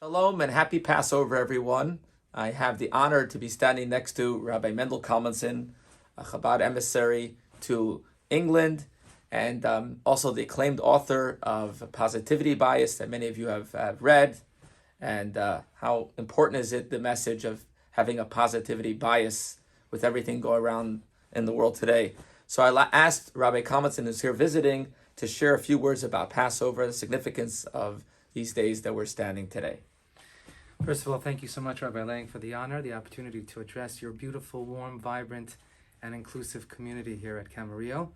Shalom and happy Passover, everyone. I have the honor to be standing next to Rabbi Mendel Kalmenson, a Chabad emissary to England, and also the acclaimed author of Positivity Bias that many of you have read. And how important is it, the message of having a positivity bias with everything going around in the world today. So I asked Rabbi Kalmenson, who's here visiting, to share a few words about Passover, the significance of these days that we're standing today. First of all, thank you so much, Rabbi Lang, for the honor, the opportunity to address your beautiful, warm, vibrant, and inclusive community here at Camarillo.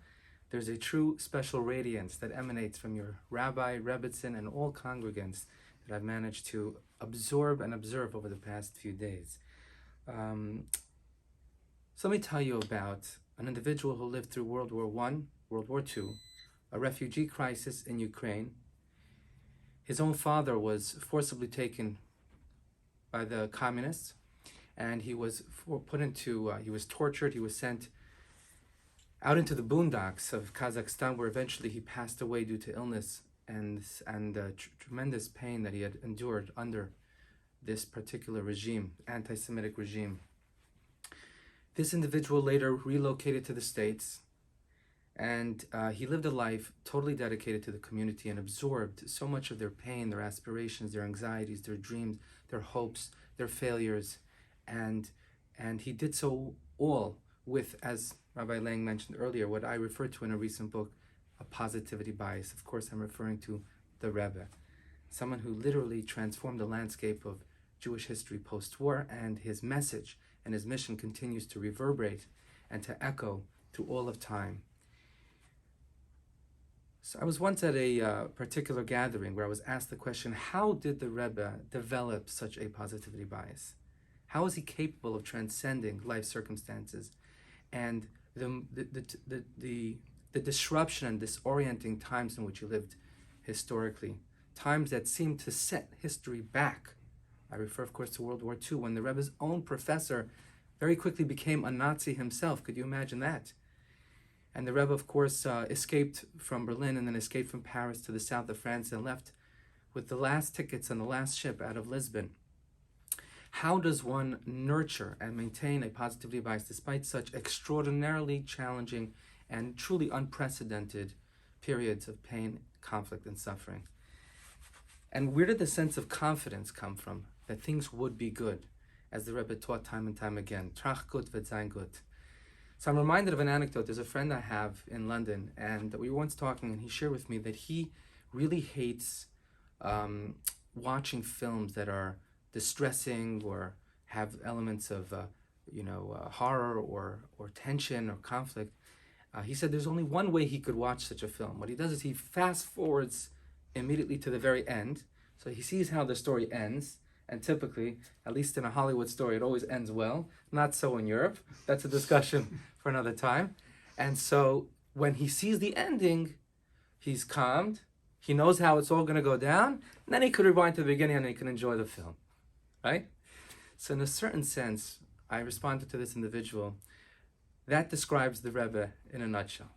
There's a true special radiance that emanates from your Rabbi, Rebbe, and all congregants that I've managed to absorb and observe over the past few days. So let me tell you about an individual who lived through World War I, World War II, a refugee crisis in Ukraine. His own father was forcibly taken by the communists, and he was he was tortured. He was sent out into the boondocks of Kazakhstan, where eventually he passed away due to illness and tremendous pain that he had endured under this particular regime, anti-Semitic regime. This individual later relocated to the States, and he lived a life totally dedicated to the community and absorbed so much of their pain, their aspirations, their anxieties, their dreams, their hopes, their failures, and he did so all with, as Rabbi Lang mentioned earlier, what I referred to in a recent book, a positivity bias. Of course, I'm referring to the Rebbe, someone who literally transformed the landscape of Jewish history post-war, and his message and his mission continues to reverberate and to echo through all of time. So I was once at a particular gathering where I was asked the question, how did the Rebbe develop such a positivity bias? How is he capable of transcending life circumstances and the disruption and disorienting times in which he lived historically, times that seemed to set history back? I refer, of course, to World War II, when the Rebbe's own professor very quickly became a Nazi himself. Could you imagine that? And the Rebbe, of course, escaped from Berlin and then escaped from Paris to the south of France and left with the last tickets on the last ship out of Lisbon. How does one nurture and maintain a positivity bias despite such extraordinarily challenging and truly unprecedented periods of pain, conflict, and suffering? And where did the sense of confidence come from that things would be good, as the Rebbe taught time and time again? Trach gut wird sein gut. So I'm reminded of an anecdote. There's a friend I have in London, and we were once talking, and he shared with me that he really hates watching films that are distressing or have elements of horror or tension or conflict. He said there's only one way he could watch such a film. What he does is he fast forwards immediately to the very end, so he sees how the story ends. And typically, at least in a Hollywood story, it always ends well. Not so in Europe. That's a discussion for another time. And so when he sees the ending, he's calmed. He knows how it's all going to go down. And then he could rewind to the beginning and he can enjoy the film. Right? So in a certain sense, I responded to this individual. That describes the Rebbe in a nutshell.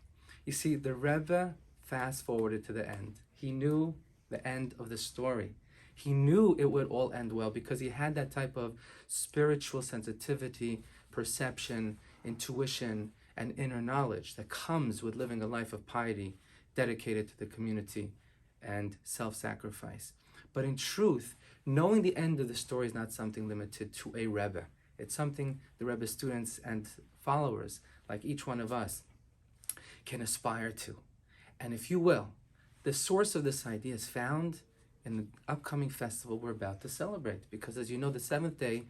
You see, the Rebbe fast forwarded to the end. He knew the end of the story. He knew it would all end well because he had that type of spiritual sensitivity, perception, intuition, and inner knowledge that comes with living a life of piety dedicated to the community and self-sacrifice. But in truth, knowing the end of the story is not something limited to a Rebbe. It's something the Rebbe students and followers, like each one of us, can aspire to. And if you will, the source of this idea is found in the upcoming festival we're about to celebrate. Because as you know, the seventh day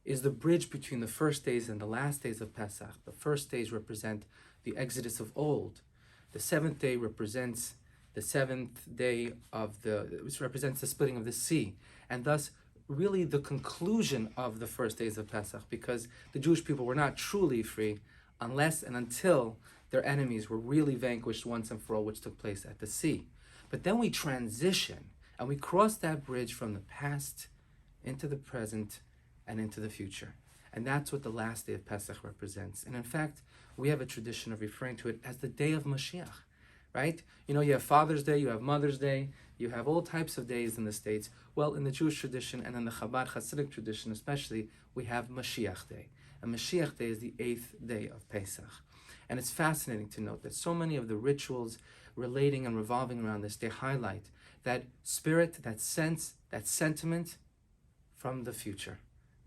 is the bridge between the first days and the last days of Pesach. The first days represent the Exodus of old. The seventh day represents the seventh day which represents the splitting of the sea. And thus, really the conclusion of the first days of Pesach, because the Jewish people were not truly free unless and until their enemies were really vanquished once and for all, which took place at the sea. But then we transition and we cross that bridge from the past into the present and into the future. And that's what the last day of Pesach represents. And in fact, we have a tradition of referring to it as the day of Mashiach. right? You know, you have Father's Day, you have Mother's Day, you have all types of days in the States. Well, in the Jewish tradition and in the Chabad Hasidic tradition especially, we have Mashiach Day. And Mashiach Day is the 8th day of Pesach. And it's fascinating to note that so many of the rituals relating and revolving around this day highlight that spirit, that sense, that sentiment from the future.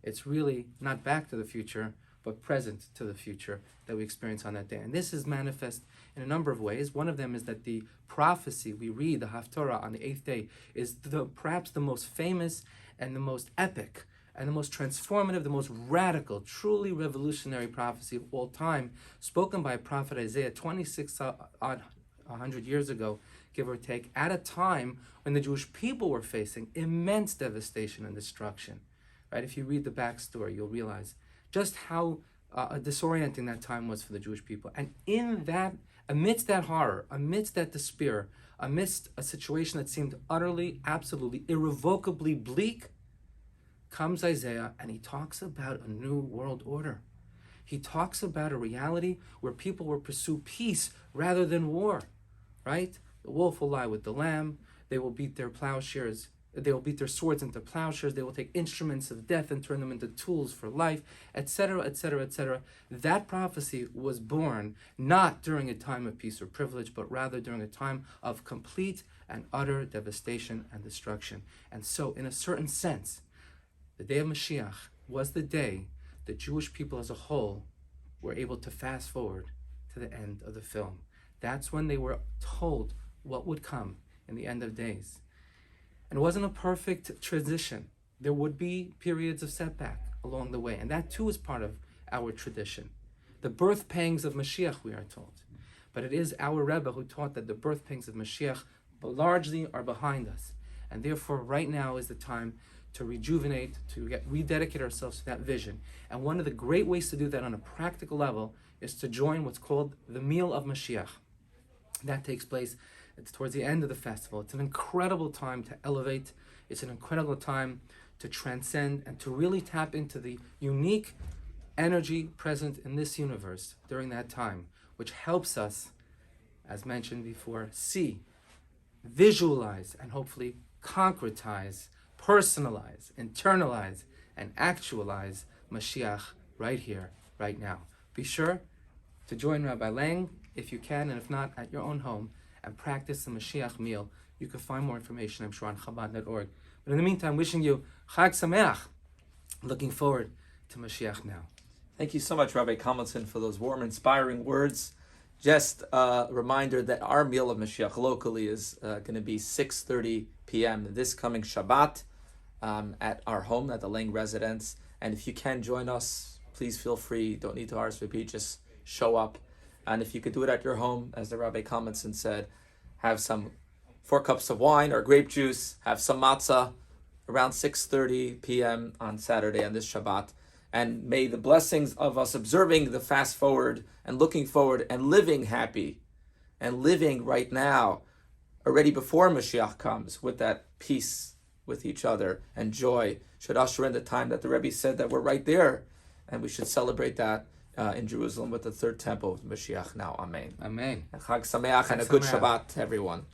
It's really not back to the future, but present to the future that we experience on that day. And this is manifest in a number of ways. One of them is that the prophecy we read, the Haftorah on the 8th day, is perhaps the most famous and the most epic and the most transformative, the most radical, truly revolutionary prophecy of all time, spoken by prophet Isaiah 2,600 years ago, give or take, at a time when the Jewish people were facing immense devastation and destruction. Right? If you read the backstory, you'll realize just how disorienting that time was for the Jewish people. And in that, amidst that horror, amidst that despair, amidst a situation that seemed utterly, absolutely, irrevocably bleak, comes Isaiah and he talks about a new world order. He talks about a reality where people will pursue peace rather than war, right? The wolf will lie with the lamb. They will beat their plowshares. They will beat their swords into plowshares. They will take instruments of death and turn them into tools for life, etc., etc., etc. That prophecy was born not during a time of peace or privilege, but rather during a time of complete and utter devastation and destruction. And so, in a certain sense, the day of Mashiach was the day the Jewish people as a whole were able to fast forward to the end of the film. That's when they were told what would come in the end of days. And it wasn't a perfect transition. There would be periods of setback along the way, and that too is part of our tradition. The birth pangs of Mashiach, we are told. But it is our Rebbe who taught that the birth pangs of Mashiach largely are behind us. And therefore, right now is the time to rejuvenate, to rededicate ourselves to that vision. And one of the great ways to do that on a practical level is to join what's called the Meal of Mashiach. That takes place towards the end of the festival. It's an incredible time to elevate. It's an incredible time to transcend and to really tap into the unique energy present in this universe during that time, which helps us, as mentioned before, see, visualize, and hopefully concretize, personalize, internalize, and actualize Mashiach right here, right now. Be sure to join Rabbi Lang if you can, and if not, at your own home, and practice the Mashiach meal. You can find more information, I'm sure, on Chabad.org. But in the meantime, wishing you Chag Sameach. Looking forward to Mashiach now. Thank you so much, Rabbi Kalmenson, for those warm, inspiring words. Just a reminder that our meal of Mashiach locally is going to be 6:30 p.m. this coming Shabbat at our home, at the Lang residence. And if you can join us, please feel free. Don't need to RSVP, just show up. And if you could do it at your home, as the Rabbi Kalmenson said, have some 4 cups of wine or grape juice, have some matzah around 6:30 p.m. on Saturday on this Shabbat. And may the blessings of us observing the fast forward and looking forward and living happy and living right now, already before Mashiach comes, with that peace with each other and joy, should usher in the time that the Rebbe said that we're right there. And we should celebrate that in Jerusalem with the third temple of Mashiach now. Amen. Amen. And Chag Sameach and a good Shabbat to everyone.